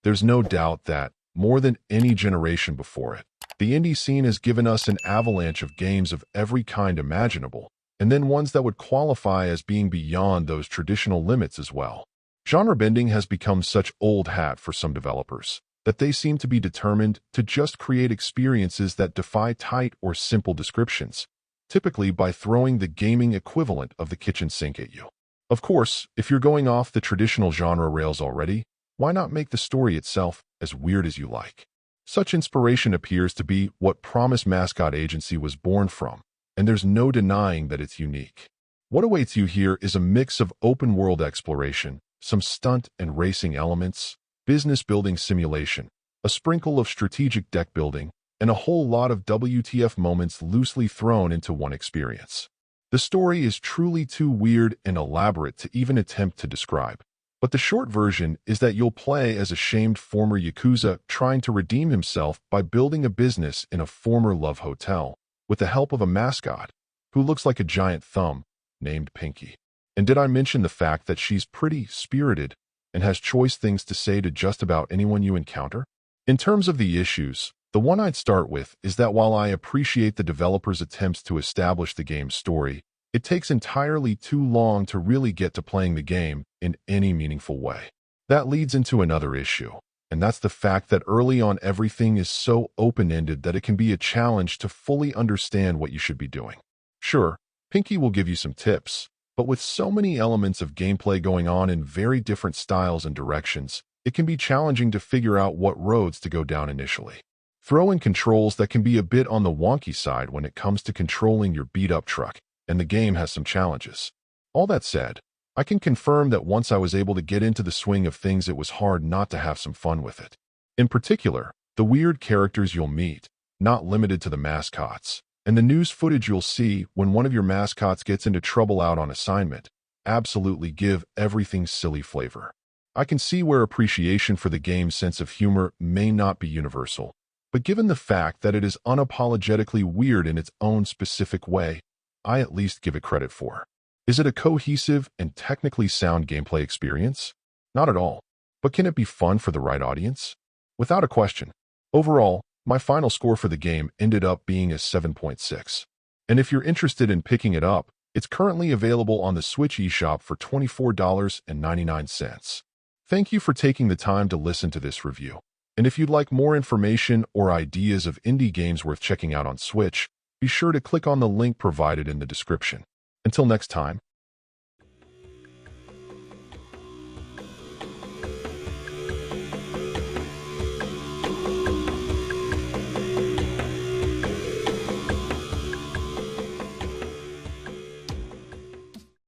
There's no doubt that, more than any generation before it, the indie scene has given us an avalanche of games of every kind imaginable, and then ones that would qualify as being beyond those traditional limits as well. Genre bending has become such old hat for some developers that they seem to be determined to just create experiences that defy tight or simple descriptions, typically by throwing the gaming equivalent of the kitchen sink at you. Of course, if you're going off the traditional genre rails already, why not make the story itself as weird as you like? Such inspiration appears to be what Promise Mascot Agency was born from, and there's no denying that it's unique. What awaits you here is a mix of open-world exploration, some stunt and racing elements, business-building simulation, a sprinkle of strategic deck building, and a whole lot of WTF moments loosely thrown into one experience. The story is truly too weird and elaborate to even attempt to describe. But the short version is that you'll play as a shamed former Yakuza trying to redeem himself by building a business in a former love hotel, with the help of a mascot, who looks like a giant thumb, named Pinky. And did I mention the fact that she's pretty spirited and has choice things to say to just about anyone you encounter? In terms of the issues, the one I'd start with is that while I appreciate the developer's attempts to establish the game's story, it takes entirely too long to really get to playing the game in any meaningful way. That leads into another issue, and that's the fact that early on everything is so open-ended that it can be a challenge to fully understand what you should be doing. Sure, Pinky will give you some tips, but with so many elements of gameplay going on in very different styles and directions, it can be challenging to figure out what roads to go down initially. Throw in controls that can be a bit on the wonky side when it comes to controlling your beat-up truck, and the game has some challenges. All that said, I can confirm that once I was able to get into the swing of things, it was hard not to have some fun with it. In particular, the weird characters you'll meet, not limited to the mascots, and the news footage you'll see when one of your mascots gets into trouble out on assignment, absolutely give everything silly flavor. I can see where appreciation for the game's sense of humor may not be universal, but given the fact that it is unapologetically weird in its own specific way, I at least give it credit for. Is it a cohesive and technically sound gameplay experience? Not at all. But can it be fun for the right audience? Without a question. Overall, my final score for the game ended up being a 7.6. And if you're interested in picking it up, it's currently available on the Switch eShop for $24.99. Thank you for taking the time to listen to this review. And if you'd like more information or ideas of indie games worth checking out on Switch, be sure to click on the link provided in the description. Until next time,